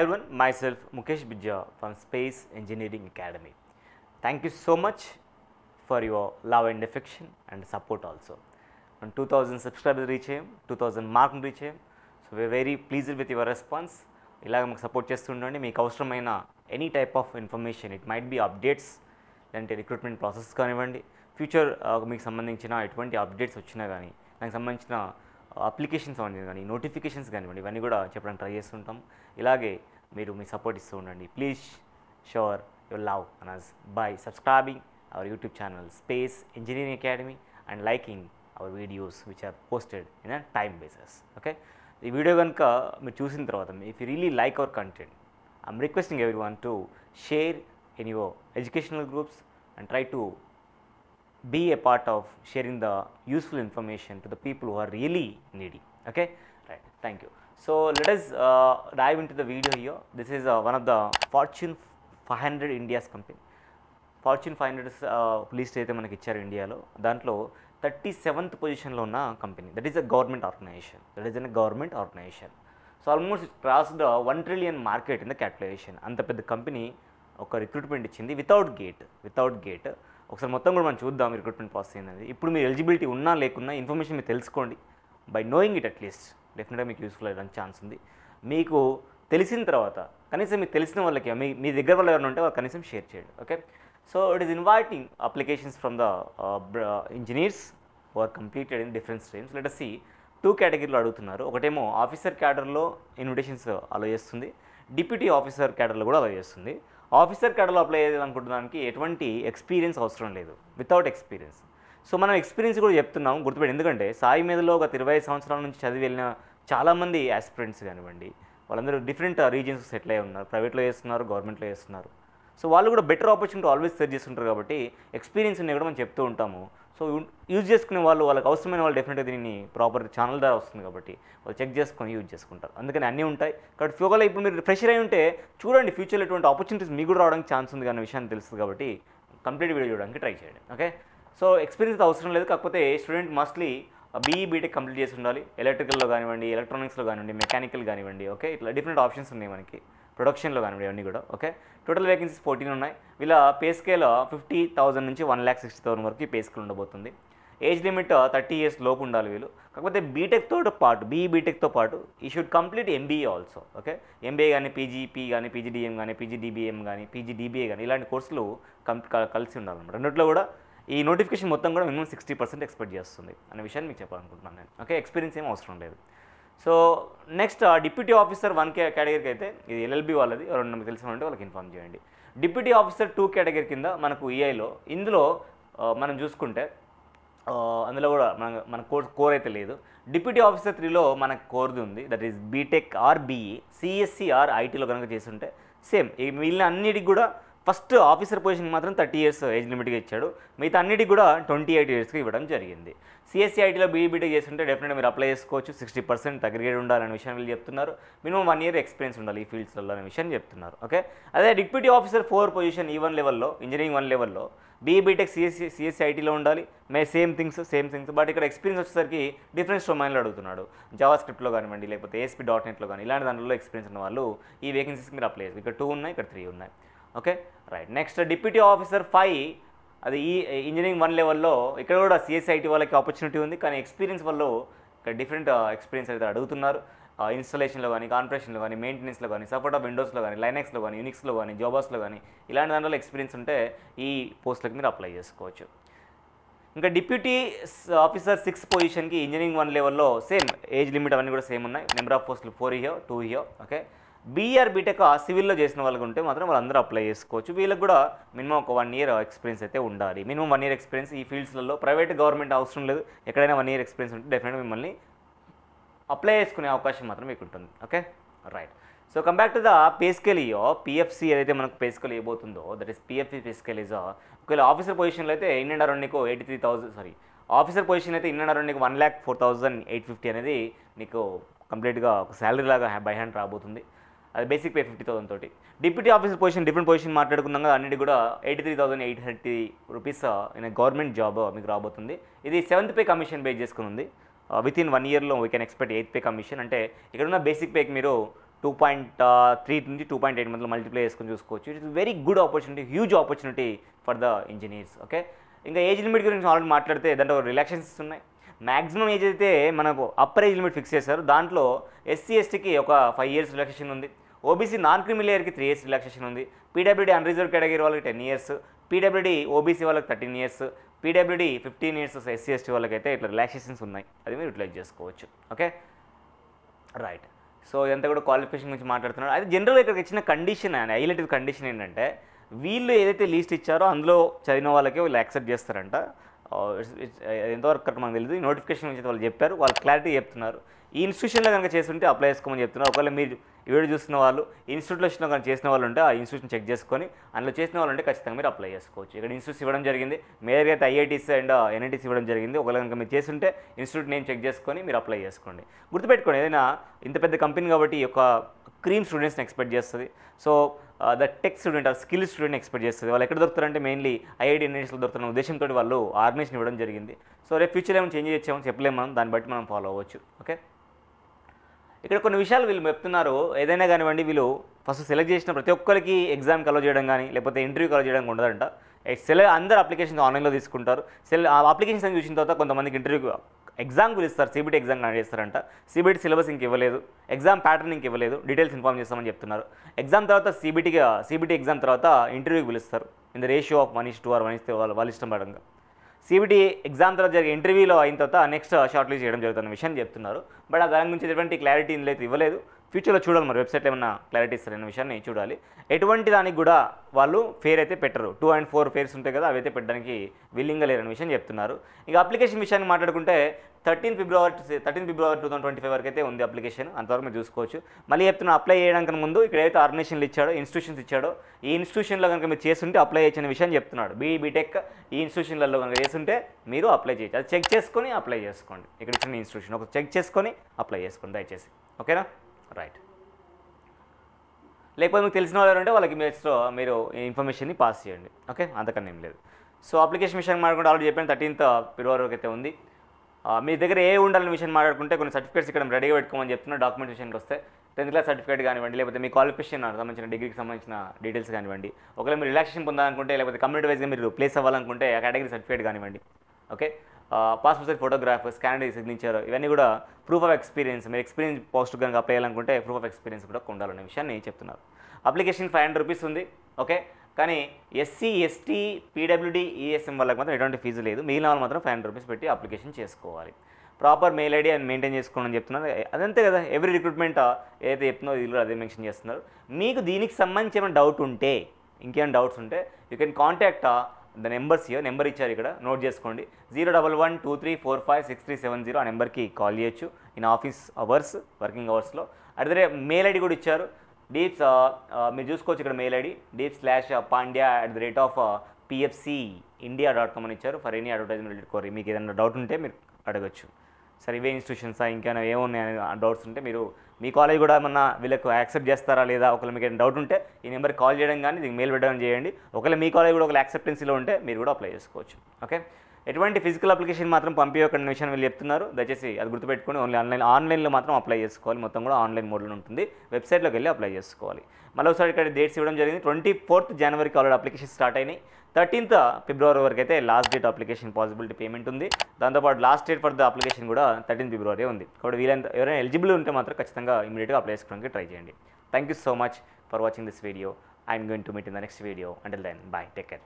everyone, myself Mukesh Bijja from Space Engineering Academy. Thank you so much for your love and affection and support also. And 2000 subscribers reach him, 2000 mark reach him. So we are very pleased with your response. ఇలాగ మాకు support చేస్తుండండి. మీకు అవసరమైన any type of information, it might be updates, లేదంటే recruitment process కానివ్వండి, future మీకు సంబంధించిన ఎటువంటి updates వచ్చినా కానీ, దానికి సంబంధించిన అప్లికేషన్స్ కానీ, నోటిఫికేషన్స్ కానివ్వండి, ఇవన్నీ కూడా చెప్పడానికి ట్రై చేస్తుంటాం. ఇలాగే మీరు మీ సపోర్ట్ ఇస్తూ ఉండండి. Please share your love on us by subscribing our YouTube channel Space Engineering Academy and liking our videos which are posted in a time basis. Okay, ఈ వీడియో కనుక మీరు చూసిన తర్వాత if you really like our content, I'm requesting every one to share in your educational groups and try to be a part of sharing the useful information to the people who are really needy. Okay, right, thank you. So let us dive into the video here. This is one of the Fortune 500 India's company. Fortune 500 list అయితే మనకి ఇచ్చారు ఇండియాలో. దాంట్లో 37th పొజిషన్లో ఉన్న కంపెనీ. That is a government organisation. So almost it crossed 1 trillion market in the capitalisation. అంత పెద్ద కంపెనీ ఒక రిక్రూట్మెంట్ ఇచ్చింది వితౌట్ గేట్. ఒకసారి మొత్తం కూడా మనం చూద్దాం రిక్రూట్మెంట్ ప్రాసెస్ ఏంటనేది. ఇప్పుడు మీరు ఎలిజిబిలిటీ ఉన్నా లేకున్నా ఇన్ఫర్మేషన్ మీరు తెలుసుకోండి. బై నోయింగ్ ఇట్ అట్లీస్ట్ డెఫినెట్గా మీకు యూస్ఫుల్ అయ్యడానికి ఛాన్స్ ఉంది. మీకు తెలిసిన తర్వాత కనీసం మీకు తెలిసిన వాళ్ళకి మీ దగ్గర వాళ్ళు ఎవరైనా ఉంటే వాళ్ళు కనీసం షేర్ చేయండి. Okay, so it is inviting applications from the engineers who are completed in different streams. Let us see 2 కేటగిరీలో అడుగుతున్నారు. ఒకటేమో ఆఫీసర్ క్యాడర్లో ఇన్విటేషన్స్ అలో చేస్తుంది, డిప్యూటీ ఆఫీసర్ క్యాడర్లో కూడా అలో చేస్తుంది. ఆఫీసర్ క్యాడర్లో అప్లై చేయాలనుకుంటున్నానికి ఎటువంటి ఎక్స్పీరియన్స్ అవసరం లేదు, వితౌట్ ఎక్స్పీరియన్స్. సో మనం ఎక్స్పీరియన్స్ కూడా చెప్తున్నాం గుర్తుపెట్టి, ఎందుకంటే సాయి మీదలో గత 25 సంవత్సరాల నుంచి చదివి వెళ్ళిన చాలామంది ఆస్పిరెంట్స్ కానివ్వండి, వాళ్ళందరూ డిఫరెంట్ రీజియన్స్ సెటిల్ అయి ఉన్నారు, ప్రైవేట్లో చేస్తున్నారు, గవర్నమెంట్లో చేస్తున్నారు. సో వాళ్ళు కూడా బెటర్ ఆపర్చునిటీ ఆల్వేస్ సెర్చ్ చేస్తుంటారు. కాబట్టి ఎక్స్పీరియన్స్ ఉన్నాయి కూడా మనం చెప్తూ ఉంటాము. సో యూజ్ చేసుకునే వాళ్ళు, వాళ్ళకి అవసరమైన వాళ్ళు డెఫినెట్గా దీన్ని ప్రాపర్ ఛానల్ ద్వారా వస్తుంది కాబట్టి వాళ్ళు చెక్ చేసుకొని యూజ్ చేసుకుంటారు. అందుకని అన్నీ ఉంటాయి. కాబట్టి ఫ్యూగలో ఇప్పుడు మీరు ఫ్రెషర్ అయి ఉంటే చూడండి, ఫ్యూచర్లో ఎటువంటి ఆపర్చునిటీస్ మీకు కూడా రావడానికి ఛాన్స్ ఉంది అనే విషయాన్ని తెలుస్తుంది. కాబట్టి కంప్లీట్ వీడియో చూడడానికి ట్రై చేయండి. ఓకే, సో ఎక్స్పీరియన్స్ అవసరం లేదు. కాకపోతే student mostly BE BTech complete చేసి ఉండాలి. ఎలక్ట్రికల్లో కానివ్వండి, ఎలక్ట్రానిక్స్లో కానివ్వండి, మెకానికల్ కానివ్వండి. ఓకే, ఇట్లా డిఫరెంట్ ఆప్షన్స్ ఉన్నాయి మనకి. ప్రొడక్షన్లో కానివ్వండి, అవన్నీ కూడా. ఓకే, టోటల్ వేకెన్సీస్ 14 ఉన్నాయి. వీళ్ళ పే స్కేల్ 50,000 నుంచి 1,60,000 వరకు పే స్కేల్ ఉండబోతుంది. ఏజ్ లిమిట్ 30 years లోపు ఉండాలి వీళ్ళు. కాకపోతే బీటెక్తో పాటు, బీఈ బీటెక్తో పాటు ఈ should complete MBA also. Okay, MBA కానీ, పీజీపీ కానీ, పీజీడీఎం కానీ, పీజీడీబీఎం కానీ, పీజీడీబీఏ కానీ, ఇలాంటి కోర్సులు కలిసి ఉండాలన్నమాట. రెండిట్లో కూడా ఈ నోటిఫికేషన్ మొత్తం కూడా మినిమం 60% ఎక్స్పెక్ట్ చేస్తుంది అనే విషయాన్ని మీకు చెప్పాలనుకుంటున్నాను నేను. ఓకే, ఎక్స్పీరియన్స్ ఏం అవసరం లేదు. సో నెక్స్ట్ డిప్యూటీ ఆఫీసర్ 1 కేటగిరీకి అయితే ఇది ఎల్ఎల్బి వాళ్ళది, ఎవరైనా మీకు తెలిసిన ఉంటే వాళ్ళకి ఇన్ఫార్మ్ చేయండి. డిప్యూటీ ఆఫీసర్ 2 కేటగిరీ కింద మనకు ఈఐలో, ఇందులో మనం చూసుకుంటే అందులో కూడా మన కోర్ అయితే లేదు. డిప్యూటీ ఆఫీసర్ 3లో మనకు కోర్ది ఉంది, that is BTech or BE, CSC or ఐటీలో కనుక చేస్తుంటే సేమ్. వీళ్ళని అన్నిటికి కూడా ఫస్ట్ ఆఫీసర్ పొజిషన్కి మాత్రం 30 years ఏజ్ లిమిట్గా ఇచ్చాడు, మిగతా అన్నిటికి కూడా 28 yearsకి ఇవ్వడం జరిగింది. సిఎస్సి ఐటీలో బీఈ బీటెక్ చేస్తుంటే డెఫినెట్గా మీరు అప్లై చేసుకోవచ్చు. 60% అగ్రిగేట్ ఉండాలనే విషయం వీళ్ళు చెప్తున్నారు. మినిమం 1 year ఎక్స్పీరియన్స్ ఉండాలి ఈ ఫీల్డ్స్లో అనే విషయాన్ని చెప్తున్నారు. ఓకే, అదే డిప్యూటీ ఆఫీసర్ 4 పొజిషన్ E1 లెవెల్లో, ఇంజనీరింగ్ 1 లెవెల్లో బీఈ బీటెక్ సిఎస్సి ఐటీలో ఉండాలి. Same things. బట్ ఇక్కడ ఎక్స్పీరియన్స్ వచ్చేసరికి డిఫరెన్స్ డొమైన్లో అడుగుతున్నాడు. జావా స్క్రిప్ట్లో కానివ్వండి, లేకపోతే ASP.NETలో కానీ, ఇలాంటి దాంట్లో ఎక్స్పీరియన్స్ ఉన్న వాళ్ళు ఈ వేకెన్సీస్కి మీరు అప్లై చేస్తారు. ఇక్కడ 2 ఉన్నాయి, ఇక్కడ 3 ఉన్నాయి. Okay, right. Next deputy officer 5, అది ఈ ఇంజనీరింగ్ 1 లెవెల్లో. ఇక్కడ కూడా సిఎస్సి ఐటీ వాళ్ళకి ఆపర్చునిటీ ఉంది, కానీ ఎక్స్పీరియన్స్ వల్ల ఇక్కడ డిఫరెంట్ ఎక్స్పీరియన్స్ అయితే అడుగుతున్నారు. ఇన్స్టాలేషన్లో కానీ, కాన్ఫిగరేషన్లో కానీ, మెయింటెనెన్స్లో కానీ, సపోర్ట్ ఆఫ్ విండోస్లో కానీ, లైనక్స్లో కానీ, యూనిక్స్లో కానీ, జాబాస్లో కానీ, ఇలాంటి దాంట్లో ఎక్స్పీరియన్స్ ఉంటే ఈ పోస్టులకు మీరు అప్లై చేసుకోవచ్చు. ఇంకా డిప్యూటీ ఆఫీసర్ 6 పొజిషన్కి ఇంజనీరింగ్ 1 లెవెల్లో సేమ్ ఏజ్ లిమిట్ అవన్నీ కూడా సేమ్ ఉన్నాయి. నెంబర్ ఆఫ్ పోస్టులు 4 here, 2 here. ఓకే, బీఆర్ బీటెక్ సివిల్లో చేసిన వాళ్ళకి ఉంటే మాత్రం వాళ్ళందరూ అప్లై చేసుకోవచ్చు. వీళ్ళకి కూడా మినిమం ఒక 1 year ఎక్స్పీరియన్స్ అయితే ఉండాలి. మినిమం 1 year ఎక్స్పీరియన్స్ ఈ ఫీల్డ్స్లలో. ప్రైవేట్ గవర్నమెంట్ అవసరం లేదు, ఎక్కడైనా 1 year ఎక్స్పీరియన్స్ ఉంటే డెఫినెట్గా మిమ్మల్ని అప్లై చేసుకునే అవకాశం మాత్రం మీకు ఉంటుంది. Okay, right. So come back to the pay scale. PFC ఏదైతే మనకు పే స్కేల్ ఇవ్వబోతుందో, that is PFC pay scale is ఒకవేళ ఆఫీసర్ పొజిషన్లో అయితే ఇన్ అండ్ అరౌండ్ నీకు 83,000 ఆఫీసర్ పొజిషన్ అయితే ఇన్ అండ్ అరౌండ్ నీకు 1,04,850 అనేది నీకు కంప్లీట్గా ఒక శాలరీ లాగా బై హ్యాండ్ రాబోతుంది. అది బేసిక్ పే 50,000 తోటి. Deputy officer position different position మాట్లాడుకున్నాం కదా, అన్నిటి కూడా 83,830 రూపీస్ ఇన్ గవర్నమెంట్ జాబ్ మీకు రాబోతుంది. ఇది 7th పే కమిషన్ బేస్ చేసుకుని ఉంది. విత్ ఇన్ 1 yearలో we can expect 8th pay commission. అంటే ఇక్కడ ఉన్న బేసిక్ పేకి మీరు 2.3 నుంచి 2.8 మధ్యలో మల్టిప్లై చేసుకొని చూసుకోవచ్చు. It is very good opportunity, huge opportunity for the engineers. Okay, ఇంకా ఏజ్ లిమిట్ గురించి ఆల్రెడీ మాట్లాడితే దాంట్లో రిలాక్సేషన్స్ ఉన్నాయి. మ్యాక్సిమం ఏజ్ అయితే మనకు అప్పర్ ఏజ్ లిమిట్ ఫిక్స్ చేశారు. దాంట్లో ఎస్సీ ఎస్టీకి ఒక 5 years రిలాక్సేషన్ ఉంది. ఓబీసీ నాన్ క్రిమి లేయర్కి 3 years రిలాక్సేషన్ ఉంది. పీడబ్ల్యూడీ అన్రిజర్వ్ కేటగిరీ వాళ్ళకి 10 years, పీడబ్ల్యూడీ ఓబీసీ వాళ్ళకి 13 years, PWD 15 years SC ST వాళ్ళకి అయితే ఇట్లా రిలాక్సేషన్స్ ఉన్నాయి. అది మీరు యూటిలైజ్ చేసుకోవచ్చు. Okay, right. సో ఇదంతా కూడా క్వాలిఫికేషన్ గురించి మాట్లాడుతున్నాడు. అది జనరల్గా ఇక్కడికి ఇచ్చిన కండిషన్ అండ్ హైలైటెడ్ కండిషన్ ఏంటంటే వీళ్ళు ఏదైతే లీస్ట్ ఇచ్చారో అందులో చదివిన వాళ్ళకే వీళ్ళు యాక్సెప్ట్ చేస్తారంట. ఎంతవరకు కరెక్ట్ మనకు తెలియదు. ఈ నోటిఫికేషన్ నుంచి వాళ్ళు చెప్పారు, వాళ్ళు క్లారిటీ చెప్తున్నారు. ఈ ఇన్స్టిట్యూషన్లో కనుక చేస్తుంటే అప్లై చేసుకోమని చెప్తున్నారు. ఒకవేళ మీరు వీడియో చూస్తున్న వాళ్ళు ఇన్స్టిట్యూట్లో కనుక చేసిన వాళ్ళు ఉంటే ఆ ఇన్స్టిట్యూషన్ చెక్ చేసుకొని అందులో చేసిన వాళ్ళు ఉంటే ఖచ్చితంగా మీరు అప్లై చేసుకోవచ్చు. ఇక్కడ ఇన్స్టిట్యూట్స్ ఇవ్వడం జరిగింది. మేజర్గా అయితే ఐఐటీస్ అండ్ ఎన్ఐటీస్ ఇవ్వడం జరిగింది. ఒకవేళ కనుక మీరు చేస్తుంటే ఇన్స్టిట్యూట్ నేమ్ చెక్ చేసుకొని మీరు అప్లై చేసుకోండి. గుర్తుపెట్టుకోండి, ఏదైనా ఇంత పెద్ద కంపెనీ కాబట్టి ఈ యొక్క క్రీమ్ స్టూడెంట్స్ని ఎక్స్పెక్ట్ చేస్తుంది. సో ద టెక్ స్టూడెంట్ ఆ స్కిల్ స్టూడెంట్ ఎక్స్పెక్ట్ చేస్తుంది. వాళ్ళు ఎక్కడ దొరుకుతారంటే మెయిన్లీ ఐఐటీ ఎన్ఐటీస్లో దొరుకుతున్న ఉద్దేశంతో వాళ్ళు ఆర్గనైజేషన్ ఇవ్వడం జరిగింది. సో రేపు ఫ్యూచర్ ఏమైనా చేంజ్ చేయొచ్చామని చెప్పలేము మనం, దాన్ని బట్టి మనం ఫాలో అవ్వచ్చు. ఓకే, ఇక్కడ కొన్ని విషయాలు వీళ్ళు చెప్తున్నారు. ఏదైనా కానివ్వండి, వీళ్ళు ఫస్ట్ సెలెక్ట్ చేసిన ప్రతి ఒక్కరికి ఎగ్జామ్కి అలో చేయడం కానీ లేకపోతే ఇంటర్వ్యూకి అలో చేయడం ఉండదంట. అందరు అప్లికేషన్స్ ఆన్లైన్లో తీసుకుంటారు. ఆ అప్లికేషన్స్ అని చూసిన తర్వాత కొంతమందికి ఇంటర్వ్యూకి ఎగ్జామ్ పిలుస్తారు. సిబిటీ ఎగ్జామ్ కండక్ట్ చేస్తారంట. సిబిటీ సిలబస్ ఇంక ఇవ్వలేదు, ఎగ్జామ్ ప్యాటర్న్ ఇంక ఇవ్వలేదు, డీటెయిల్స్ ఇన్ఫార్మ్ చేస్తామని చెప్తున్నారు. ఎగ్జామ్ తర్వాత సిబిటీ ఎగ్జామ్ తర్వాత ఇంటర్వ్యూకి పిలుస్తారు. In the ratio of 1:2 or 1:1 వాళ్ళ ఇష్టం పడంగా. సిబిటీ ఎగ్జామ్ తర్వాత జరిగే ఇంటర్వ్యూలో అయిన తర్వాత నెక్స్ట్ షార్ట్ లిస్ట్ చేయడం జరుగుతున్న విషయం చెప్తున్నారు. బట్ దాని గురించి ఎటువంటి క్లారిటీ ఇందులో ఇవ్వలేదు. ఫ్యూచర్లో చూడాలి, మరి వెబ్సైట్లో ఏమన్నా క్లారిటీ ఇస్తారనే విషయాన్ని చూడాలి. ఎటువంటి దానికి కూడా వాళ్ళు ఫేర్ అయితే పెట్టరు. 2 and 4 ఫేర్స్ ఉంటాయి కదా, అవి అయితే పెట్టడానికి విల్లింగ్గా లేరనే విషయం చెప్తున్నారు. ఇక అప్లికేషన్ విషయాన్ని మాట్లాడుకుంటే 13 February 2025 వరకు అయితే ఉంది అప్లికేషన్. అంతవరకు మీరు చూసుకోవచ్చు. మళ్ళీ చెప్తున్నా, అప్లై చేయడానికి ముందు ఇక్కడ ఏదైతే ఆర్గనైజేషన్లు ఇచ్చాడో, ఇన్స్టిట్యూషన్స్ ఇచ్చాడో, ఈ ఇన్స్టిట్యూషన్లో కనుక మీరు చేస్తుంటే అప్లై చేయొచ్చనే విషయం చెప్తున్నాడు. బీటెక్ ఈ ఇన్స్టిట్యూషన్లలో కనుక చేస్తుంటే మీరు అప్లై చేయొచ్చు. అది చెక్ చేసుకొని అప్లై చేసుకోండి. ఇక్కడ ఇచ్చిన ఇన్స్టిట్యూషన్ ఒక చెక్ చేసుకొని అప్లై చేసుకోండి దయచేసి. ఓకేనా, రైట్. లేకపోతే మీకు తెలిసిన వాళ్ళు ఎవరంటే వాళ్ళకి మీరు ఇన్ఫర్మేషన్ని పాస్ చేయండి. ఓకే, అంతకన్నా ఏం లేదు. సో అప్లికేషన్ విషయాన్ని మాట్లాడుకుంటే ఆల్రెడీ చెప్పాను 13th February వరకు అయితే ఉంది. మీ దగ్గర ఏ ఉండాలని విషయం మాట్లాడుకుంటే కొన్ని సర్టిఫికేట్స్ ఇక్కడ రెడీగా పెట్టుకోమని చెప్తున్నా. డాక్యుమెంట్ విషయానికి వస్తే 10th class సర్టిఫికేట్ కానివ్వండి, లేకపోతే మీ క్వాలిఫికేషన్ సంబంధించిన డిగ్రీకి సంబంధించిన డీటెయిల్స్ కానివ్వండి, ఒకవేళ మీరు రిలాక్సేషన్ పొందాలనుకుంటే లేకపోతే కమ్యూనిటీ వైజ్గా మీరు ప్లేస్ అవ్వాలనుకుంటే ఆ కేటగిరీ సర్టిఫికేట్ కానివ్వండి. Okay, passport size photograph, scanner signature, ఇవన్నీ కూడా ప్రూఫ్ ఆఫ్ ఎక్స్పీరియన్స్. మీరు ఎక్స్పీరియన్స్ పోస్ట్ కనుక అప్లై చేయాలనుకుంటే ప్రూఫ్ ఆఫ్ ఎక్స్పీరియన్స్ కూడా ఉండాలనే విషయాన్ని చెప్తున్నారు. అప్లికేషన్ 500 rupees ఉంది. ఓకే, కానీ ఎస్సీ ఎస్టీ పీడబ్ల్యూడీ ఈఎస్ఎం వాళ్ళకి మాత్రం ఎటువంటి ఫీజు లేదు. మిగిలిన వాళ్ళు మాత్రం 500 rupees పెట్టి అప్లికేషన్ చేసుకోవాలి. ప్రాపర్ మెయిల్ ఐడి అని మెయింటైన్ చేసుకోండి అని చెప్తున్నారు. అదంతే కదా, ఎవ్రీ రిక్రూట్మెంట్ ఏదైతే చెప్తుందో ఇది కూడా అదే మెన్షన్ చేస్తున్నారు. మీకు దీనికి సంబంధించి ఏమైనా డౌట్ ఉంటే, ఇంకేమైనా డౌట్స్ ఉంటే you can contact the numbers year. Number ఇచ్చారు ఇక్కడ, నోట్ చేసుకోండి. 01123456370 ఆ నెంబర్కి కాల్ చేయొచ్చు ఇన్ ఆఫీస్ అవర్స్, వర్కింగ్ అవర్స్లో. అదే మెయిల్ ఐడి కూడా ఇచ్చారు. డీప్స్ మీరు చూసుకోవచ్చు ఇక్కడ మెయిల్ ఐడి deeps/pandya@pfcindia.com అని ఇచ్చారు. For any advertisement related query. మీకు ఏదైనా డౌట్ ఉంటే మీరు అడగచ్చు. సరే, ఇవే ఇన్స్టిట్యూషన్సా ఇంకేమైనా ఏమున్నాయని డౌట్స్ ఉంటే మీరు మీ కాలేజ్ కూడా ఏమన్నా వీళ్ళకు యాక్సెప్ట్ చేస్తారా లేదా, ఒకవేళ మీకు ఏమైనా డౌట్ ఉంటే ఈ నెంబర్కి కాల్ చేయడం కానీ దీనికి మెయిల్ పెట్టడం చేయండి. ఒకవేళ మీ కాలేజ్ కూడా ఒక యాక్సెప్టెన్సీలో ఉంటే మీరు కూడా అప్లై చేసుకోవచ్చు. ఓకే, ఎటువంటి ఫిజికల్ అప్లికేషన్ మాత్రం పంపించకుండా విషయం వీళ్ళు చెప్తున్నారు. దయచేసి అది గుర్తుపెట్టుకొని ఓన్లీ ఆన్లైన్లో మాత్రం అప్లై చేసుకోవాలి. మొత్తం కూడా ఆన్లైన్ మోడ్లో ఉంటుంది. వెబ్సైట్లోకి వెళ్ళి అప్లై చేసుకోవాలి. మళ్ళీ ఒకసారి ఇక్కడ డేట్స్ ఇవ్వడం జరిగింది. 24th January already application start అయినాయి. 13th February వరకు అయితే last date application possibility payment ఉంది. దాంతోపాటు last date for the application కూడా 13th February ఉంది. కాబట్టి వీళ్ళంతా ఎవరైనా ఎలిజిబుల్ ఉంటే మాత్రం ఖచ్చితంగా ఇమీడియట్గా అప్లై చేసుకోవడానికి ట్రై చేయండి. Thank you so much for watching this video. I'm going to meet in the next video. Until then, bye, take care.